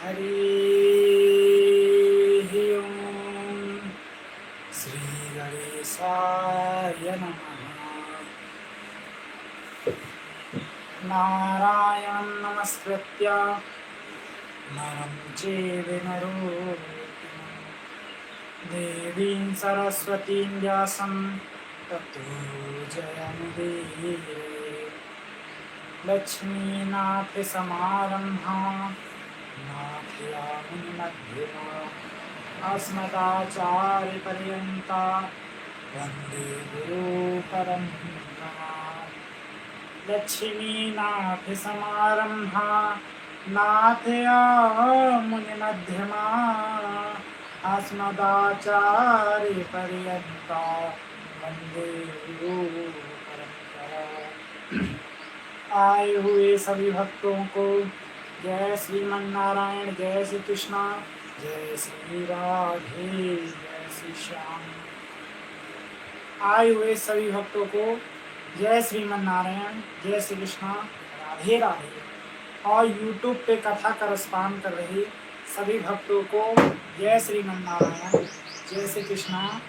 हरिः ओम् श्रीगणेशाय नमः। नारायणं नमस्कृत्य नरं चैव नरोत्तमं देवीं सरस्वतीं व्यासं ततो जयमुदीरये। लक्ष्मीनाथसमारम्भां नाथयामुनिमध्यमाम् अस्मदाचार्यपर्यन्तां वन्दे गुरुपरम्पराम्। लक्ष्मीनाथसमारम्भां नाथयामुनिमध्यमाम् अस्मदाचार्यपर्यन्तां वन्दे गुरुपरम्पराम्। आए हुए सभी भक्तों को जय श्रीमन्नारायण, जय श्री कृष्णा, जय श्री राधे, जय श्री श्याम। आए हुए सभी भक्तों को जय श्रीमन्नारायण, जय श्री कृष्णा, राधे राधे। और यूट्यूब पे कथा का रसपान कर रहे सभी भक्तों को जय श्रीमन्नारायण, जय श्री कृष्णा,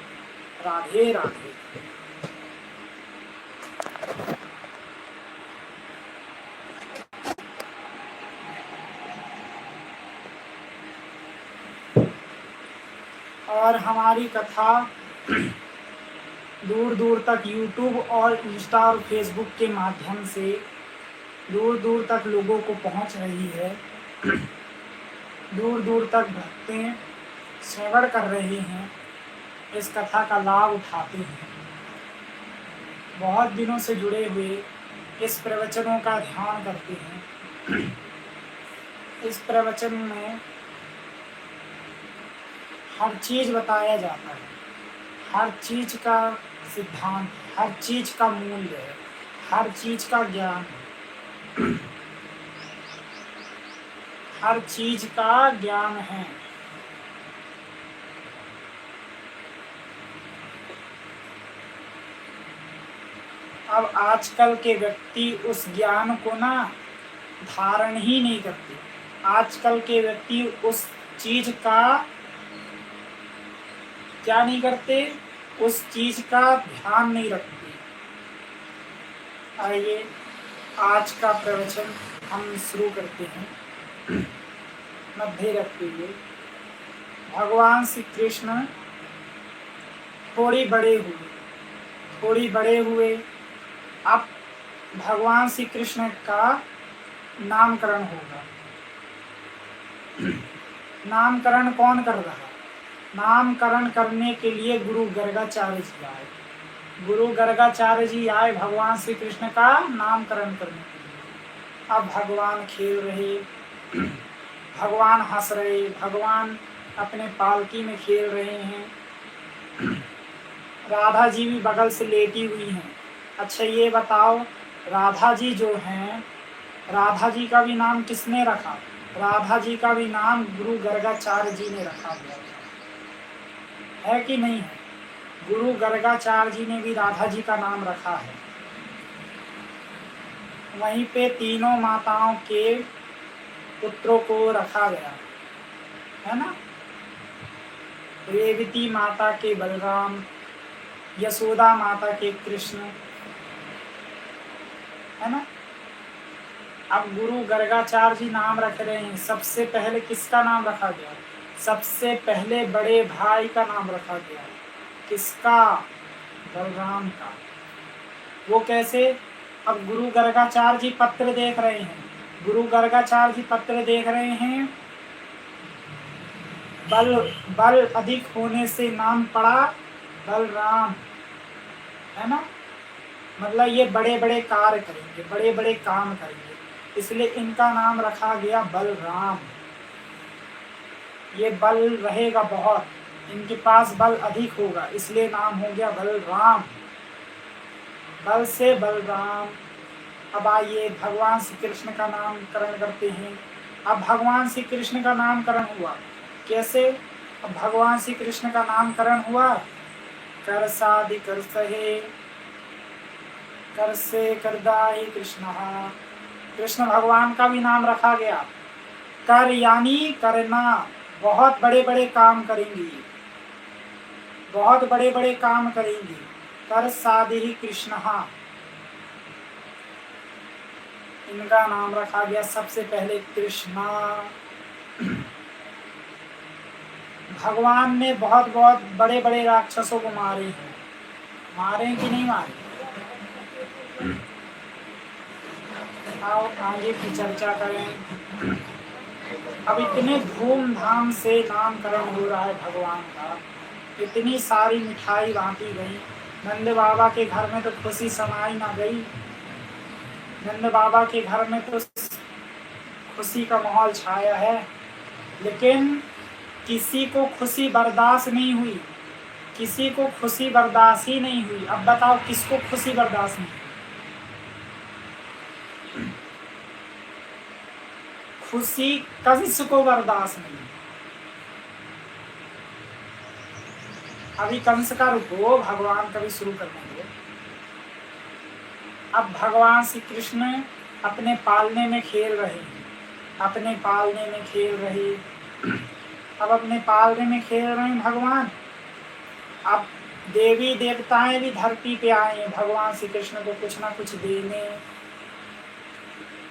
राधे राधे। और हमारी कथा दूर दूर तक यूट्यूब और इंस्टा और फेसबुक के माध्यम से दूर दूर तक लोगों को पहुंच रही है। दूर दूर तक भक्तें श्रवण कर रहे हैं, इस कथा का लाभ उठाते हैं। बहुत दिनों से जुड़े हुए इस प्रवचनों का ध्यान करते हैं। इस प्रवचन में हर चीज बताया जाता है, हर चीज का सिद्धांत, हर चीज का मूल्य है, हर चीज का ज्ञान है, हर चीज का ज्ञान है। अब आजकल के व्यक्ति उस ज्ञान को ना धारण ही नहीं करते। आजकल के व्यक्ति उस चीज का क्या नहीं करते, उस चीज का ध्यान नहीं रखते। आइए आज का प्रवचन हम शुरू करते हैं। मध्य रखते हुए भगवान श्री कृष्ण थोड़ी बड़े हुए। अब भगवान श्री कृष्ण का नामकरण होगा। नामकरण कौन कर रहा? नामकरण करने के लिए गुरु गर्गाचार्य जी आए। गुरु गर्गाचार्य जी आए भगवान श्री कृष्ण का नामकरण करने के लिए। अब भगवान खेल रहे, भगवान हंस रहे, भगवान अपने पालकी में खेल रहे हैं। राधा जी भी बगल से लेटी हुई हैं। अच्छा ये बताओ, राधा जी जो हैं, राधा जी का भी नाम किसने रखा? राधा जी का भी नाम गुरु गर्गाचार्य जी ने रखा हुआ है कि नहीं है? गुरु गर्गाचार्य जी ने भी राधा जी का नाम रखा है। वहीं पे तीनों माताओं के पुत्रों को रखा गया है ना। रेवती माता के बलराम, यशोदा माता के कृष्ण, है ना। अब गुरु गर्गाचार्य जी नाम रख रहे हैं। सबसे पहले किसका नाम रखा गया? सबसे पहले बड़े भाई का नाम रखा गया। किसका? बलराम का। वो कैसे? अब गुरु गर्गाचार्य जी पत्र देख रहे हैं। गुरु गर्गाचार्य जी पत्र देख रहे हैं। बल अधिक होने से नाम पड़ा बलराम, है ना। मतलब ये बड़े बड़े कार्य करेंगे, बड़े बड़े काम करेंगे, इसलिए इनका नाम रखा गया बलराम। ये बल रहेगा बहुत, इनके पास बल अधिक होगा, इसलिए नाम हो गया बलराम। बल से बलराम। अब आइए भगवान श्री कृष्ण का नामकरण करते हैं। अब भगवान श्री कृष्ण का नामकरण हुआ कैसे? अब भगवान श्री कृष्ण का नामकरण हुआ कर सादि कर सहे, कर से करदाई कृष्ण। कृष्ण भगवान का भी नाम रखा गया। कर यानी करना, बहुत बड़े बड़े काम करेंगी, बहुत बड़े बड़े काम करेंगी। कर साधि कृष्ण, इनका नाम रखा गया सबसे पहले कृष्णा। भगवान ने बहुत बहुत बड़े बड़े राक्षसों को मारे हैं, मारे कि नहीं मारे? आओ आगे की चर्चा करें। अब इतने धूमधाम से नामकरण हो रहा है भगवान का, इतनी सारी मिठाई बांटी गई। नंद बाबा के घर में तो खुशी समाई ना गई, नंद बाबा के घर में तो खुशी का माहौल छाया है, लेकिन किसी को खुशी बर्दाश्त नहीं हुई, किसी को खुशी बर्दाश्त ही नहीं हुई। अब बताओ किसको खुशी बर्दाश्त नहीं? खुशी कंस को बर्दाश्त नहीं। अभी कंस का रुको, भगवान कभी शुरू करने दो। अब भगवान श्री कृष्ण अपने पालने में खेल रहे हैं, अपने पालने में खेल रहे, अब अपने पालने में खेल रहे हैं भगवान। अब देवी देवताएं भी धरती पे आए हैं भगवान श्री कृष्ण को कुछ ना कुछ देने।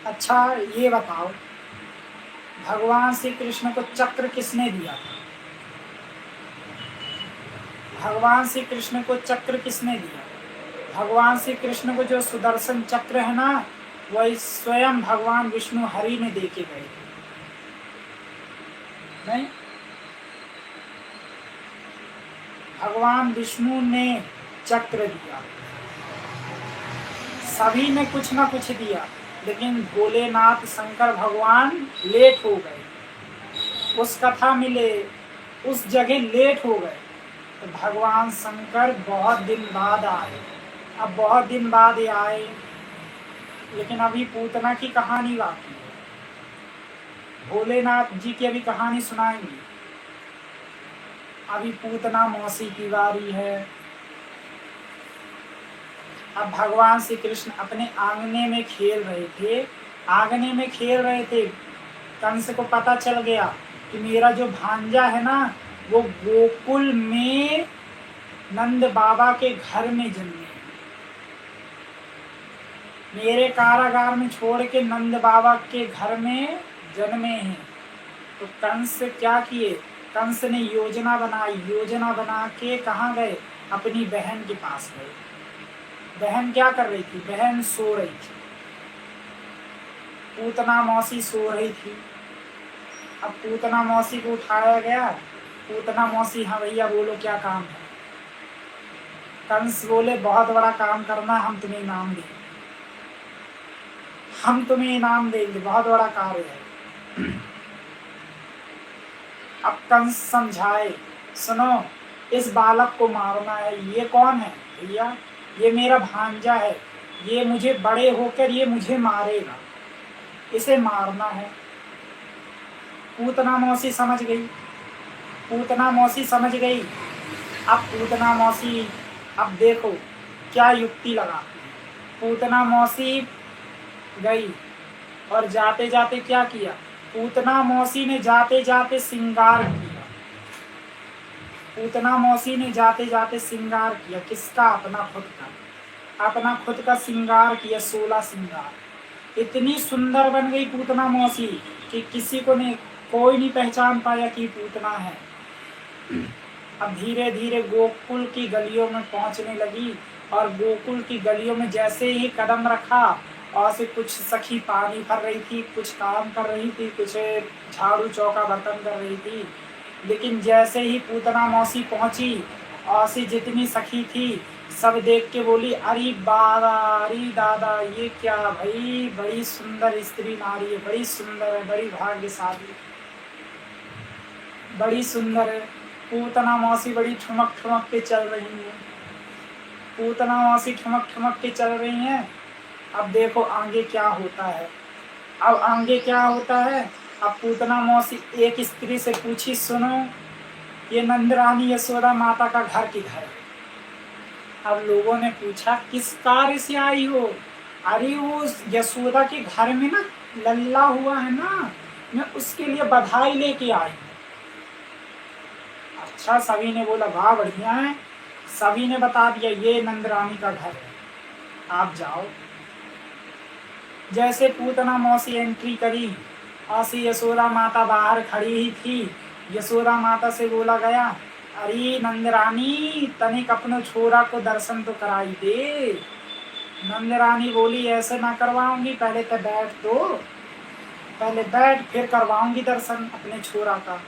अच्छा ये बताओ, भगवान श्री कृष्ण को चक्र किसने दिया था? भगवान श्री कृष्ण को चक्र किसने दिया? भगवान श्री कृष्ण को जो सुदर्शन चक्र है ना, वह स्वयं भगवान विष्णु हरि ने देके गए थे। नहीं, भगवान विष्णु ने चक्र दिया, सभी ने कुछ ना कुछ दिया, लेकिन भोलेनाथ शंकर भगवान लेट हो गए, उस कथा मिले उस जगह लेट हो गए। तो भगवान शंकर बहुत दिन बाद आए। अब बहुत दिन बाद ये आए, लेकिन अभी पूतना की कहानी बाकी है। भोलेनाथ जी की अभी कहानी सुनाएंगे। अभी पूतना मौसी की बारी है। अब भगवान श्री कृष्ण अपने आंगने में खेल रहे थे, आंगने में खेल रहे थे। कंस को पता चल गया कि मेरा जो भांजा है ना, वो गोकुल में नंद बाबा के घर में जन्मे, मेरे कारागार में छोड़ के नंद बाबा के घर में जन्मे हैं। तो कंस क्या किए? कंस ने योजना बनाई, योजना बना के कहाँ गए? अपनी बहन के पास गए। बहन क्या कर रही थी? बहन सो रही थी, पूतना मौसी सो रही थी। अब पूतना मौसी को उठाया गया। पूतना मौसी, हाँ भैया बोलो क्या काम है? कंस बोले बहुत बड़ा काम करना, हम तुम्हें इनाम देंगे, हम तुम्हें इनाम देंगे, बहुत बड़ा कार्य है। अब कंस समझाए, सुनो इस बालक को मारना है। ये कौन है भैया? ये मेरा भांजा है, ये मुझे बड़े होकर ये मुझे मारेगा, इसे मारना है। पूतना मौसी समझ गई, पूतना मौसी समझ गई। अब पूतना मौसी, अब देखो क्या युक्ति लगाती है। पूतना मौसी गई और जाते जाते क्या किया? पूतना मौसी ने जाते जाते श्रृंगार किया। पूतना मौसी ने जाते जाते श्रृंगार किया। किसका? अपना खुद का, अपना खुद का श्रृंगार किया, 16 श्रृंगार। इतनी सुंदर बन गई पूतना मौसी कि किसी को ने कोई नहीं पहचान पाया कि पूतना है। अब धीरे धीरे गोकुल की गलियों में पहुंचने लगी, और गोकुल की गलियों में जैसे ही कदम रखा, और से कुछ सखी पानी भर रही थी, कुछ काम कर रही थी, कुछ झाड़ू चौका बर्तन कर रही थी। लेकिन जैसे ही पूतना मौसी पहुंची, और से जितनी सखी थी सब देख के बोली, अरे बाबा, अरे दादा, ये क्या भाई, बड़ी सुंदर स्त्री नारी है, बड़ी सुंदर है, बड़ी भाग्यशाली, बड़ी सुंदर है। पूतना मौसी बड़ी ठुमक ठुमक के चल रही है, पूतना मौसी ठुमक ठुमक के चल रही हैं। अब देखो आगे क्या होता है। अब आगे क्या होता है? अब पूतना मौसी एक स्त्री से पूछी, सुनो ये नंदरानी यशोदा माता का घर किधर है? अब लोगों ने पूछा किस कार्य से आई हो? अरे वो यशोदा के घर में ना लल्ला हुआ है ना, मैं उसके लिए बधाई लेके आई। अच्छा, सभी ने बोला वाह बढ़िया है। सभी ने बता दिया ये नंदरानी का घर है, आप जाओ। जैसे पूतना मौसी एंट्री करी, औसी यशोदा माता बाहर खड़ी ही थी। यशोदा माता से बोला गया, अरे नंदरानी तनिक अपने छोरा को दर्शन तो कराई दे। नंदरानी बोली ऐसे ना करवाऊंगी, पहले तो बैठ दो, पहले बैठ फिर करवाऊंगी दर्शन अपने छोरा का,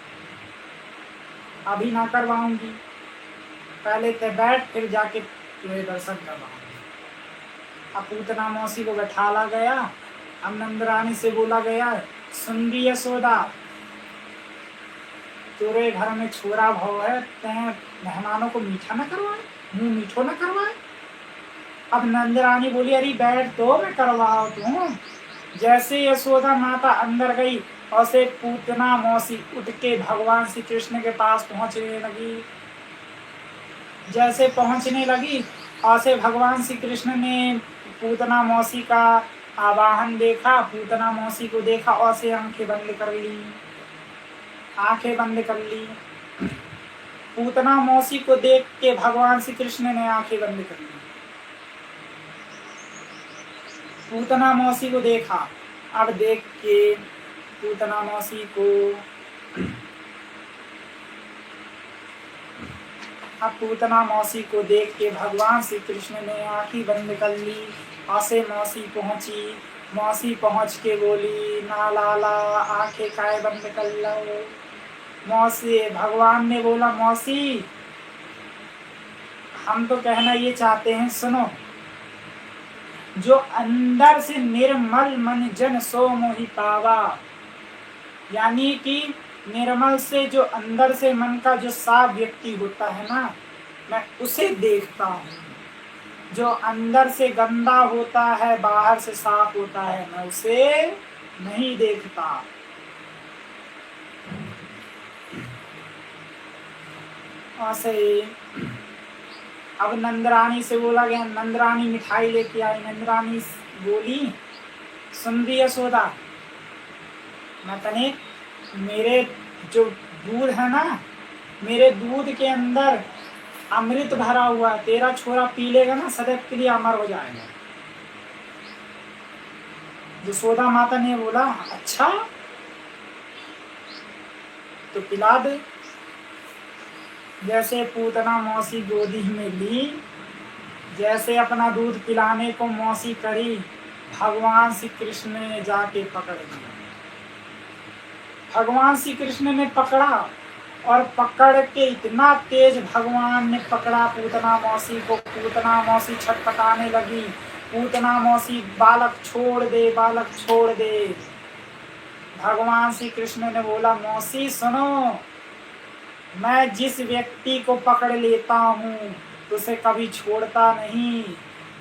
अभी ना करवाऊंगी, पहले तो बैठ फिर जाके तुम्हें दर्शन करवाऊंगी। अब पूतना मौसी को बैठाला गया। अब नंदरानी से बोला गया, सुंदी यशोदा, तेरे घर में छोरा भाव है, तैं मेहमानों को मीठा न करवाए, मुंह मीठो न करवाए। अब नंदरानी बोली, अरे बैठ तो मैं करवाओ तू। जैसे यशोदा माता अंदर गई और से पूतना मौसी उठ के भगवान श्री कृष्ण के पास पहुंचने लगी। जैसे पहुंचने लगी और से भगवान श्री कृष्ण ने पूतना मौसी का आवाहन देखा, पूतना मौसी को देखा और से आंखें बंद कर ली, आंखें बंद कर ली। पूतना मौसी को देख के भगवान श्री कृष्ण ने आंखें बंद कर ली। पूतना मौसी को देखा, अब देख के पूतना मौसी को, अब पूतना मौसी को देख के भगवान श्री कृष्ण ने आंखें बंद कर ली। आसे मौसी पहुंची, मौसी पहुंच के बोली, ना लाला आंखें काहे बंद कर लो। मौसी, भगवान ने बोला, मौसी हम तो कहना ये चाहते हैं, सुनो, जो अंदर से निर्मल मन जन सो मोहि पावा, यानी कि निर्मल से जो अंदर से मन का जो साफ व्यक्ति होता है ना, मैं उसे देखता हूँ। जो अंदर से गंदा होता है बाहर से साफ होता है, मैं उसे नहीं देखता। ऐसे अब नंदरानी से बोला गया, नंदरानी मिठाई लेके आई। नंदरानी बोली, सुंदी यशोदा, मैं तने मेरे जो दूध है ना, मेरे दूध के अंदर अमृत भरा हुआ, तेरा छोरा पी लेगा ना सदैव के लिए अमर हो जाएगा। यशोदा माता ने बोला, अच्छा तो पिला दे। जैसे पूतना मौसी गोदी में ली, जैसे अपना दूध पिलाने को मौसी करी, भगवान श्री कृष्ण ने जाके पकड़ लिया। भगवान श्री कृष्ण ने पकड़ा और पकड़ के इतना तेज भगवान ने पकड़ा पूतना मौसी को। पूतना मौसी छटपटाने लगी, पूतना मौसी, बालक छोड़ दे, बालक छोड़ दे। भगवान श्री कृष्ण ने बोला, मौसी सुनो, मैं जिस व्यक्ति को पकड़ लेता हूँ तो उसे कभी छोड़ता नहीं,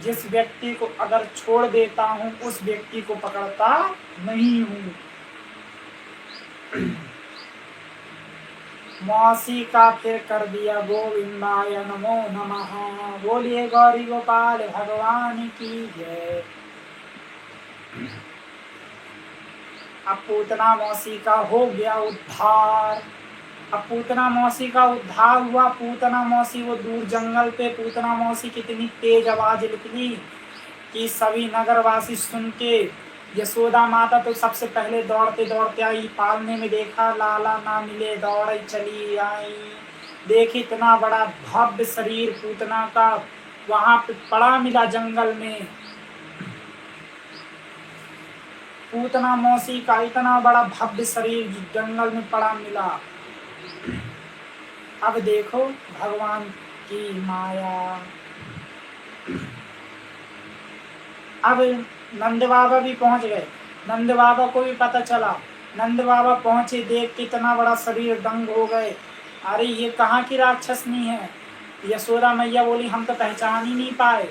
जिस व्यक्ति को अगर छोड़ देता हूँ उस व्यक्ति को पकड़ता नहीं हूँ। मौसी का फिर कर दिया गोविंदाय नमो नमः। बोलिए गौरी गोपाल भगवान की जय। अब पूतना मौसी का हो गया उद्धार। अब पूतना मौसी का उद्धार हुआ। पूतना मौसी वो दूर जंगल पे, पूतना मौसी की इतनी तेज आवाज निकली कि सभी नगरवासी सुन के, यशोदा माता तो सबसे पहले दौड़ते दौड़ते आई, पालने में देखा लाला ना मिले, दौड़ चली आई। देखी इतना बड़ा भव्य शरीर पूतना का वहां पे पड़ा मिला जंगल में। पूतना मौसी का इतना बड़ा भव्य शरीर जंगल में पड़ा मिला। अब देखो भगवान की माया। अब नंद बाबा भी पहुंच गए। नंद बाबा को भी पता चला। नंद बाबा पहुंचे, देख के इतना बड़ा शरीर दंग हो गए। अरे ये कहाँ की राक्षसनी है। यशोदा मैया बोली, हम तो पहचान ही नहीं पाए,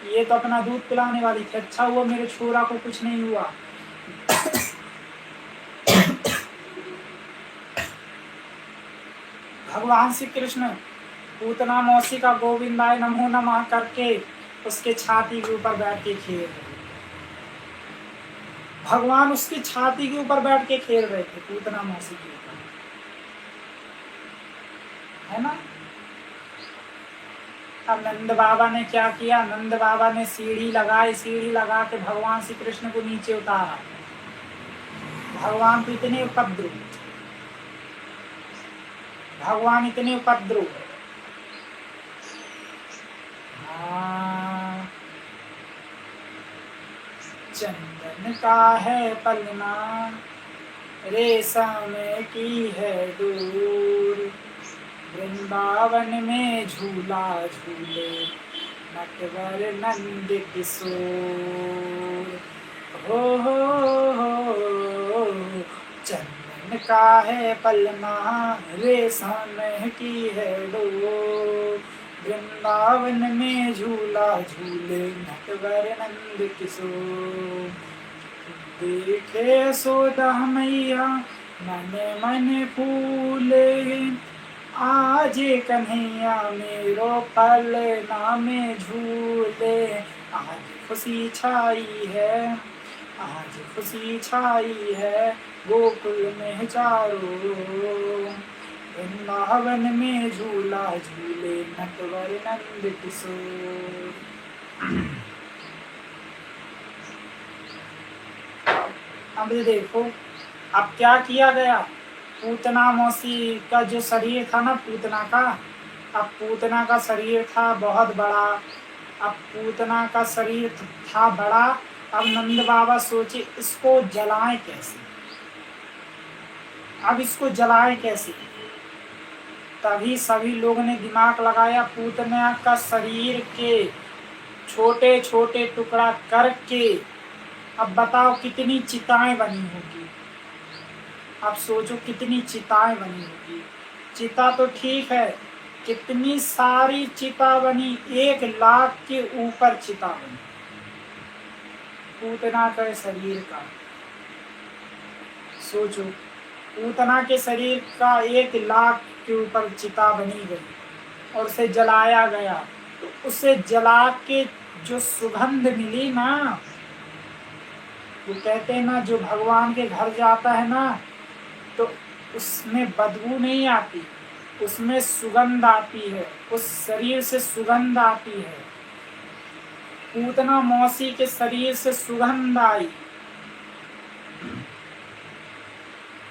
ये तो अपना दूध पिलाने वाली थी। अच्छा हुआ मेरे छोरा को कुछ नहीं हुआ। भगवान श्री कृष्ण पूतना मौसी का गोविंदाय नमो नमः करके उसके छाती के ऊपर बैठ के खेल। भगवान उसकी छाती के ऊपर बैठ के खेल रहे थे, पूतना मौसी के ऊपर, है ना। अब नंद बाबा ने क्या किया, नंद बाबा ने सीढ़ी लगाई, सीढ़ी लगा के भगवान श्री कृष्ण को नीचे उतारा। भगवान तो इतने उपद्रव, भगवान इतने उपद्रव। चंदन का है पलना, रेशम की है डोर, वृंदावन में झूला झूले नटवर नंद किशोर। हो चंदन का है पलना, रेशम की है डोर, वृंदावन में झूला झूले नटवर नंद किशोर। देखे सोदा मैया मन मन फूले, आज कन्हैया मेरो पलना में झूले। आज खुशी छाई है, आज खुशी छाई है गोकुल में चारों, वृंदावन में झूला झूले नटवर नंद किशोर। अब देखो अब क्या किया गया, पूतना मौसी का जो शरीर था ना पूतना का, अब पूतना का शरीर था बहुत बड़ा, अब पूतना का शरीर था बड़ा। अब नंद बाबा सोचे इसको जलाएं कैसे, अब इसको जलाएं कैसे। तभी सभी लोगों ने दिमाग लगाया, पूतना का शरीर के छोटे छोटे टुकड़ा करके अब बताओ कितनी चिताएं बनी होगी। अब सोचो कितनी चिताएं बनी होगी। चिता तो ठीक है, कितनी सारी चिता बनी, 1 लाख के ऊपर चिता बनी पूतना के शरीर का। सोचो पूतना के शरीर का 1 लाख के ऊपर चिता बनी गई और उसे जलाया गया। तो उसे जला के जो सुगंध मिली ना, वो कहते हैं ना जो भगवान के घर जाता है ना तो उसमें बदबू नहीं आती, उसमें सुगंध आती है, उस शरीर से सुगंध आती है। पूतना मौसी के शरीर से सुगंध आई,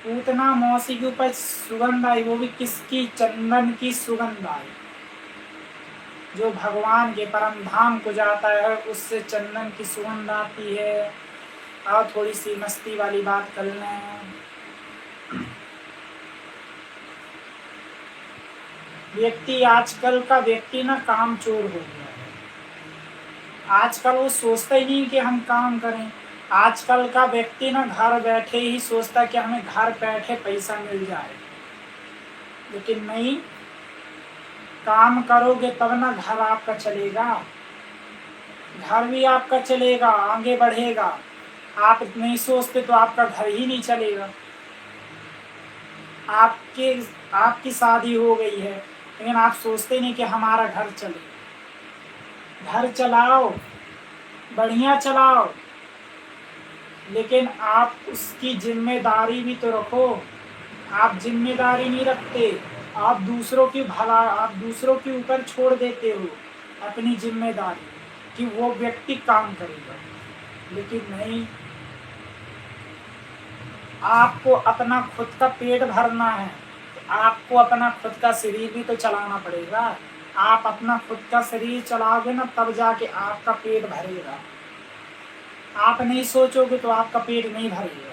पूतना मौसी के ऊपर सुगंध आई, वो भी किसकी, चंदन की सुगंध आई। जो भगवान के परम धाम को जाता है उससे चंदन की सुगंध आती है। और थोड़ी सी मस्ती वाली बात कर लें। व्यक्ति आजकल का व्यक्ति ना काम चोर हो गया है। आजकल वो सोचता ही नहीं कि हम काम करें। आजकल का व्यक्ति ना घर बैठे ही सोचता कि हमें घर बैठे पैसा मिल जाए, लेकिन नहीं, काम करोगे तब ना घर आपका चलेगा, घर भी आपका चलेगा, आगे बढ़ेगा। आप नहीं सोचते तो आपका घर ही नहीं चलेगा। आपकी शादी हो गई है लेकिन आप सोचते नहीं कि हमारा घर चले। घर चलाओ, बढ़िया चलाओ, लेकिन आप उसकी जिम्मेदारी भी तो रखो। आप जिम्मेदारी नहीं रखते, आप दूसरों के ऊपर छोड़ देते हो अपनी जिम्मेदारी कि वो व्यक्ति काम करेगा, लेकिन नहीं, आपको अपना खुद का पेट भरना है, आपको अपना खुद का शरीर भी तो चलाना पड़ेगा। आप अपना खुद का शरीर चलाओगे ना तब जाके आपका पेट भरेगा। आप नहीं सोचोगे तो आपका पेट नहीं भरेगा।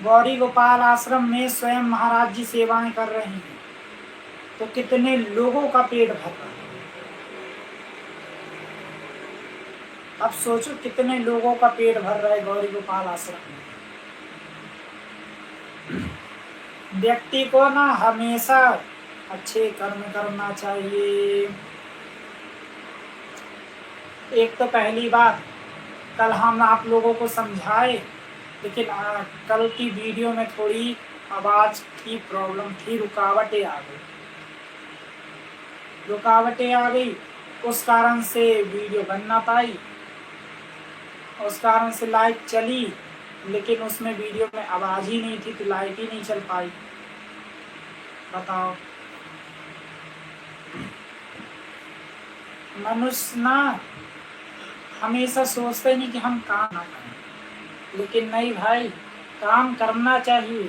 गौरी गोपाल आश्रम में स्वयं महाराज जी सेवाएं कर रहे हैं तो कितने लोगों का पेट भर रहा है। अब सोचो कितने लोगों का पेट भर रहा है गौरी गोपाल आश्रम में। व्यक्ति को ना हमेशा अच्छे कर्म करना चाहिए। एक तो पहली बात, कल हम आप लोगों को समझाए, लेकिन कल की वीडियो में थोड़ी आवाज़ की प्रॉब्लम थी, रुकावटें आ गई, उस कारण से वीडियो बन ना पाई। उस कारण से लाइट चली, लेकिन उसमें वीडियो में आवाज़ ही नहीं थी तो लाइट ही नहीं चल पाई। बताओ। मनुष्य ना हमेशा सोचते नहीं कि हम काम ना करें, लेकिन नहीं भाई, काम करना चाहिए।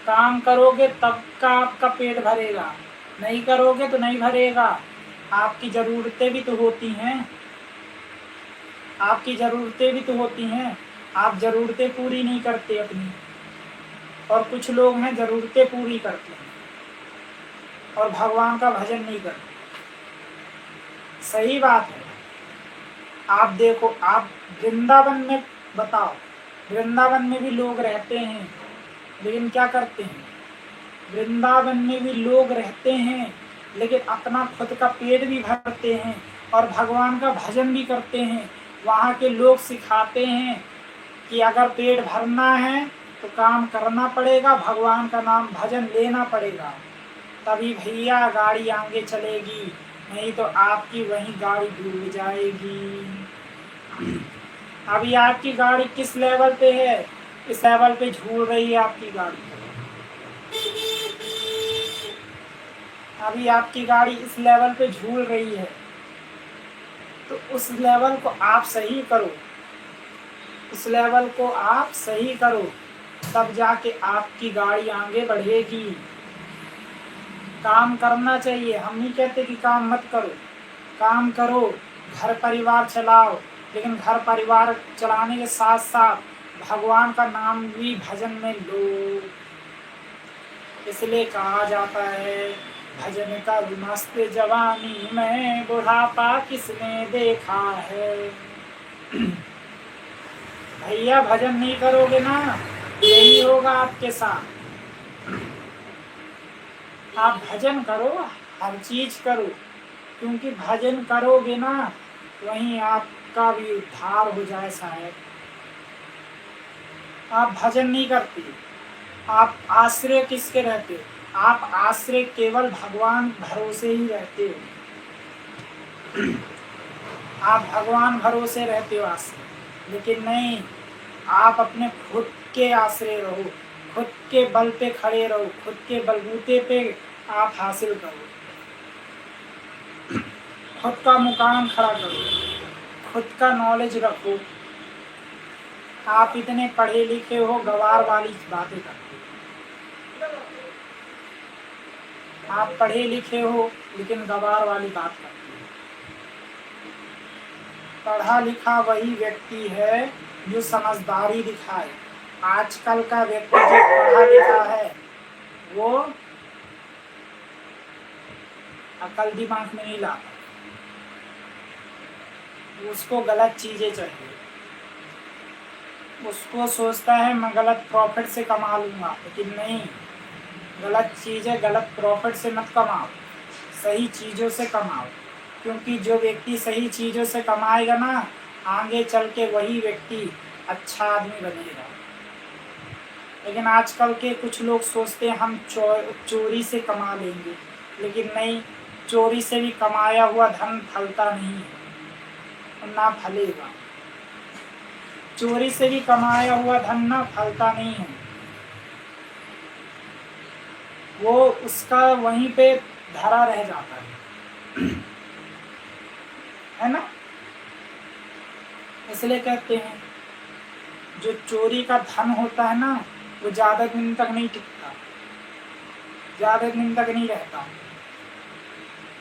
काम करोगे तब का आपका पेट भरेगा, नहीं करोगे तो नहीं भरेगा। आपकी ज़रूरतें भी तो होती हैं, आपकी ज़रूरतें भी तो होती हैं। आप ज़रूरतें पूरी नहीं करते अपनी, और कुछ लोग हैं ज़रूरतें पूरी करते हैं और भगवान का भजन नहीं करते। सही बात है। आप देखो, आप वृंदावन में बताओ, वृंदावन में भी लोग रहते हैं, लेकिन क्या करते हैं? वृंदावन में भी लोग रहते हैं, लेकिन अपना खुद का पेट भी भरते हैं और भगवान का भजन भी करते हैं। वहाँ के लोग सिखाते हैं कि अगर पेट भरना है तो काम करना पड़ेगा, भगवान का नाम भजन लेना पड़ेगा, तभी भैया गाड़ी आगे चलेगी, नहीं तो आपकी वही गाड़ी डूब जाएगी। अभी आपकी गाड़ी किस लेवल पे है? इस लेवल पे झूल रही है आपकी गाड़ी। अभी आपकी गाड़ी इस लेवल पे झूल रही है, तो उस लेवल को आप सही करो, उस लेवल को आप सही करो, तब जाके आपकी गाड़ी आगे बढ़ेगी। काम करना चाहिए, हम नहीं कहते कि काम मत करो, काम करो, घर परिवार चलाओ, लेकिन घर परिवार चलाने के साथ साथ भगवान का नाम भी भजन में लो। इसलिए कहा जाता है, भजन का मस्त जवानी में बुढ़ापा किसने देखा है। भैया भजन नहीं करोगे ना, यही होगा आपके साथ। आप भजन करो, हर चीज करो, क्योंकि भजन करोगे ना वहीं आपका भी उद्धार हो जाए शायद। आप भजन नहीं करते, आप आश्रय किसके रहते हो? आप आश्रय केवल भगवान भरोसे ही रहते हो। आप भगवान भरोसे रहते हो आश्रय, लेकिन नहीं, आप अपने खुद के आश्रय रहो, खुद के बल पे खड़े रहो, खुद के बलबूते पे आप हासिल करो, खुद का मुकाम खड़ा करो, खुद का नॉलेज रखो। आप इतने पढ़े लिखे हो, गवार वाली बातें करते हो। आप पढ़े लिखे हो लेकिन गवार वाली बात करते हो। पढ़ा लिखा वही व्यक्ति है जो समझदारी दिखाए। आजकल का व्यक्ति जो पढ़ा लिखा है वो अकल दिमाग में नहीं लाता, उसको गलत चीजें चाहिए। उसको सोचता है मैं गलत प्रॉफिट से कमा लूंगा, लेकिन नहीं, गलत चीजें गलत प्रॉफिट से मत कमाओ, सही चीज़ों से कमाओ। क्योंकि जो व्यक्ति सही चीज़ों से कमाएगा ना, आगे चल के वही व्यक्ति अच्छा आदमी बनेगा। लेकिन आजकल के कुछ लोग सोचते हैं हम चोरी से कमा लेंगे, लेकिन नहीं, चोरी से भी कमाया हुआ धन फलता नहीं है, ना फलेगा। चोरी से भी कमाया हुआ धन ना फलता नहीं है, वो उसका वहीं पे धरा रह जाता है ना। इसलिए कहते हैं जो चोरी का धन होता है ना, वो ज़्यादा दिन तक नहीं टिकता, ज़्यादा दिन तक नहीं रहता।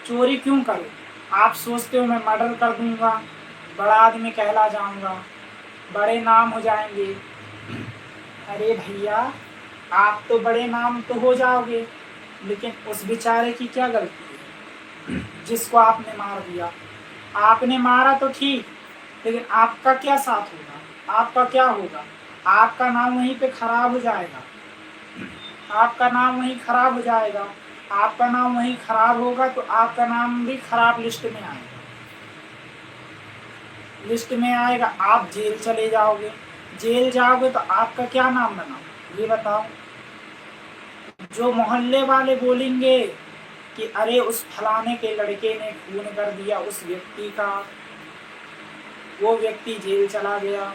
चोरी क्यों करो? आप सोचते हो मैं मर्डर कर दूंगा, बड़ा आदमी कहला जाऊंगा, बड़े नाम हो जाएंगे। अरे भैया, आप तो बड़े नाम तो हो जाओगे, लेकिन उस बेचारे की क्या गलती है जिसको आपने मार दिया? आपने मारा तो ठीक, लेकिन आपका क्या साथ होगा? आपका क्या होगा? आपका नाम वहीं पे खराब हो जाएगा, आपका नाम वहीं खराब हो जाएगा। आपका नाम वहीं खराब होगा तो आपका नाम भी खराब लिस्ट में आएगा, लिस्ट में आएगा। आप जेल चले जाओगे, जेल जाओगे तो आपका क्या नाम बना, ये बताओ। जो मोहल्ले वाले बोलेंगे कि अरे उस फलाने के लड़के ने खून कर दिया उस व्यक्ति का, वो व्यक्ति जेल चला गया,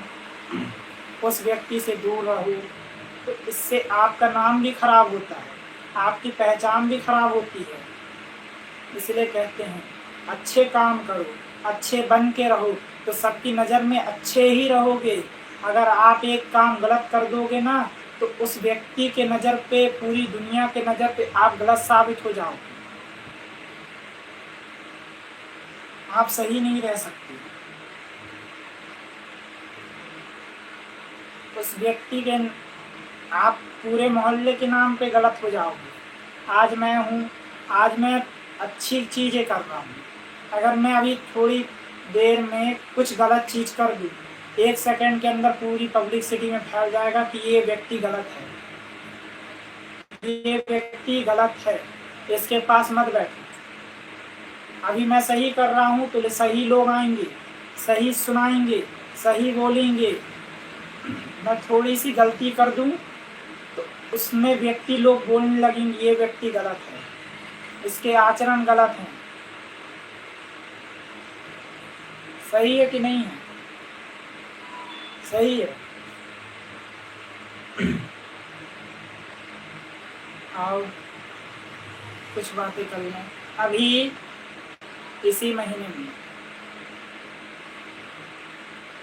उस व्यक्ति से दूर रहो। तो इससे आपका नाम भी खराब होता है, आपकी पहचान भी खराब होती है। इसलिए कहते हैं अच्छे काम करो, अच्छे बन के रहो, तो सबकी नज़र में अच्छे ही रहोगे। अगर आप एक काम गलत कर दोगे ना, तो उस व्यक्ति के नज़र पे, पूरी दुनिया के नज़र पे आप गलत साबित हो जाओगे। आप सही नहीं रह सकते। उस व्यक्ति के, आप पूरे मोहल्ले के नाम पे गलत हो जाओगे। आज मैं हूँ, आज मैं अच्छी चीज़ें कर रहा हूँ, अगर मैं अभी थोड़ी देर में कुछ गलत चीज़ कर दूँ, 1 सेकंड के अंदर पूरी पब्लिसिटी में फैल जाएगा कि ये व्यक्ति गलत है, ये व्यक्ति गलत है, इसके पास मत बैठो। अभी मैं सही कर रहा हूँ तो सही लोग आएंगे, सही सुनाएंगे, सही बोलेंगे। मैं थोड़ी सी गलती कर दूँ तो उसमें व्यक्ति लोग बोलने लगेंगे ये व्यक्ति गलत है, इसके आचरण गलत हैं। सही है कि नहीं है? सही है। और कुछ बातें कर लें। अभी इसी महीने में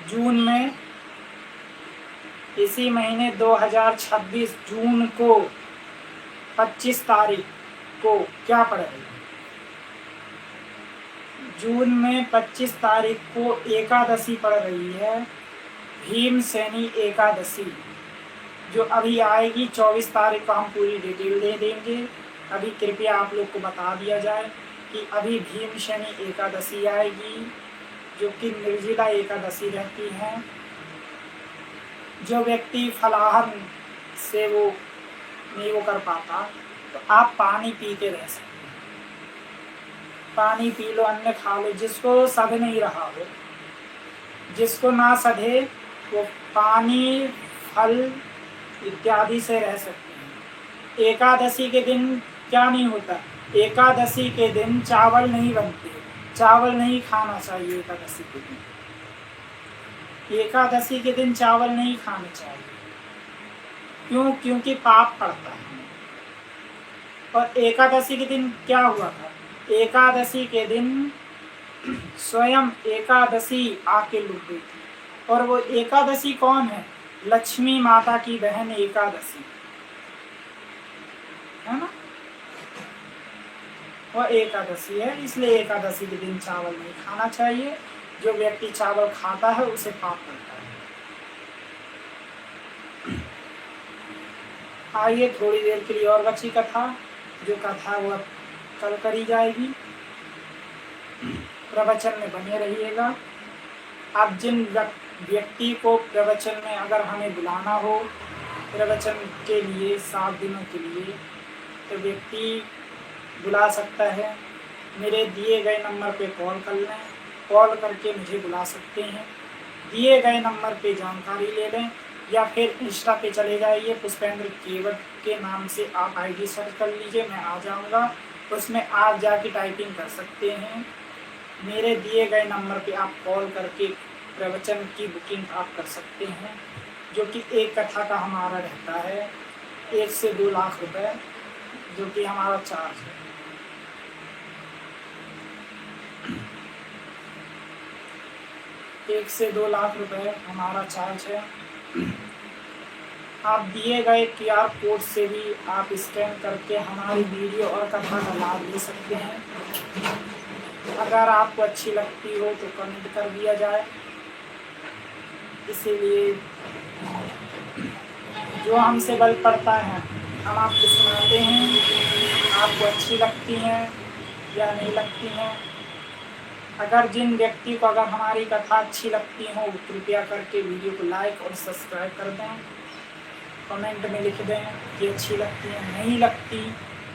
जून में, इसी महीने 2026 जून को 25 तारीख को क्या पड़ रही है? जून में 25 तारीख को एकादशी पड़ रही है, भीमसेनी एकादशी, जो अभी आएगी 24 तारीख को। हम पूरी डिटेल दे देंगे। अभी कृपया आप लोग को बता दिया जाए कि अभी भीमसेनी एकादशी आएगी, जो कि निर्जला एकादशी रहती है। जो व्यक्ति फलाहार से वो नहीं वो कर पाता, तो आप पानी पीते रह सकते हैं। पानी पी लो, अन्न खा लो, जिसको सध नहीं रहा हो, जिसको ना सधे, वो पानी, फल इत्यादि से रह सकते हैं। एकादशी के दिन क्या नहीं होता? एकादशी के दिन चावल नहीं बनते, चावल नहीं खाना चाहिए एकादशी के दिन। एकादशी के दिन चावल नहीं खाने चाहिए। क्यों? क्योंकि पाप पड़ता है। और एकादशी के दिन क्या हुआ था? एकादशी के दिन स्वयं एकादशी आके लुट गई थी। और वो एकादशी कौन है? लक्ष्मी माता की बहन एकादशी है ना, वो एकादशी है। इसलिए एकादशी के दिन चावल नहीं खाना चाहिए। जो व्यक्ति चावल खाता है उसे पाप करता है। आइए थोड़ी देर के लिए और बची कथा, जो कथा वो कल करी जाएगी। प्रवचन में बने रहिएगा। आप जिन व्यक्ति को प्रवचन में अगर हमें बुलाना हो प्रवचन के लिए 7 दिनों के लिए, तो व्यक्ति बुला सकता है। मेरे दिए गए नंबर पे कॉल कर लें, कॉल करके मुझे बुला सकते हैं। दिए गए नंबर पे जानकारी ले लें, या फिर इंस्टा पे चले जाइए, पुष्पेंद्र केवट के नाम से आप आईडी सर्च कर लीजिए, मैं आ जाऊंगा। उसमें आप जाके टाइपिंग कर सकते हैं। मेरे दिए गए नंबर पे आप कॉल करके प्रवचन की बुकिंग आप कर सकते हैं, जो कि एक कथा का हमारा रहता है 1 से 2 लाख रुपए, जो कि हमारा चार्ज है। एक से 2 लाख रुपए हमारा चार्ज है। आप दिए गए QR कोड से भी आप स्कैन करके हमारी वीडियो और कथा का लाभ ले सकते हैं। अगर आपको अच्छी लगती हो तो कमेंट कर दिया जाए। इसीलिए जो हमसे बल पड़ता है हम आपको सुनाते हैं, आपको अच्छी लगती हैं या नहीं लगती हैं। अगर जिन व्यक्ति को अगर हमारी कथा अच्छी लगती हो, कृपया करके वीडियो को लाइक और सब्सक्राइब कर दें। कमेंट में लिख दें कि अच्छी लगती है, नहीं लगती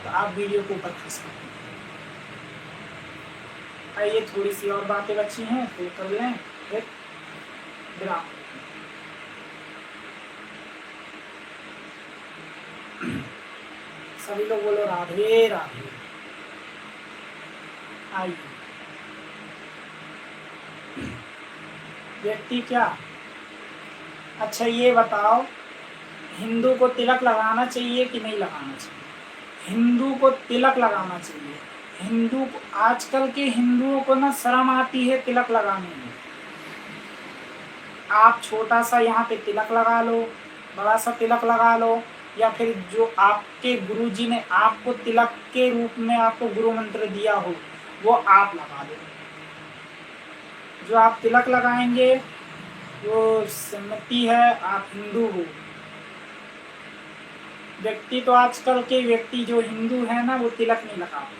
तो आप वीडियो को ऊपर खींच सकते हैं। आइए थोड़ी सी और बातें बची हैं तो कर लें, फिर विराम। सभी लोग बोलो राधे राधे। आइए, व्यक्ति क्या अच्छा ये बताओ, हिंदू को तिलक लगाना चाहिए कि नहीं लगाना चाहिए? हिंदू को तिलक लगाना चाहिए। हिंदू को, आजकल के हिंदुओं को ना शर्म आती है तिलक लगाने में। आप छोटा सा यहाँ पे तिलक लगा लो, बड़ा सा तिलक लगा लो, या फिर जो आपके गुरुजी ने आपको तिलक के रूप में आपको गुरु मंत्र दिया हो वो आप लगा लो। जो आप तिलक लगाएंगे वो सम्मति है, आप हिंदू हो। व्यक्ति तो आजकल के व्यक्ति जो हिंदू है ना वो तिलक नहीं लगाते।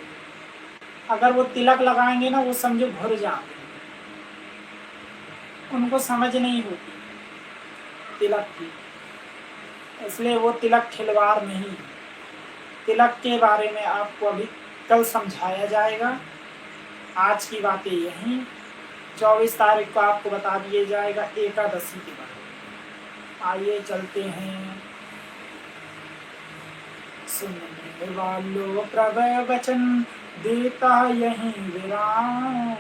अगर वो तिलक लगाएंगे ना वो समझो भर जाते हैं, उनको समझ नहीं होती तिलक की, इसलिए वो तिलक खिलवाड़ नहीं। तिलक के बारे में आपको अभी कल समझाया जाएगा। आज की बातें यहीं, 24 तारीख को आपको बता दिया जाएगा एकादशी के बारे में। आइए चलते हैं। सुनने वालों प्रवचन देता यहीं विराम,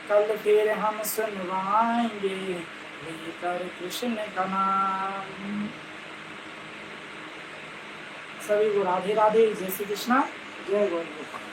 कल फिर हम सुनवाएंगे लेकर कृष्ण का नाम। सभी को राधे राधे, जय श्री कृष्णा, जय गौर गोपाल।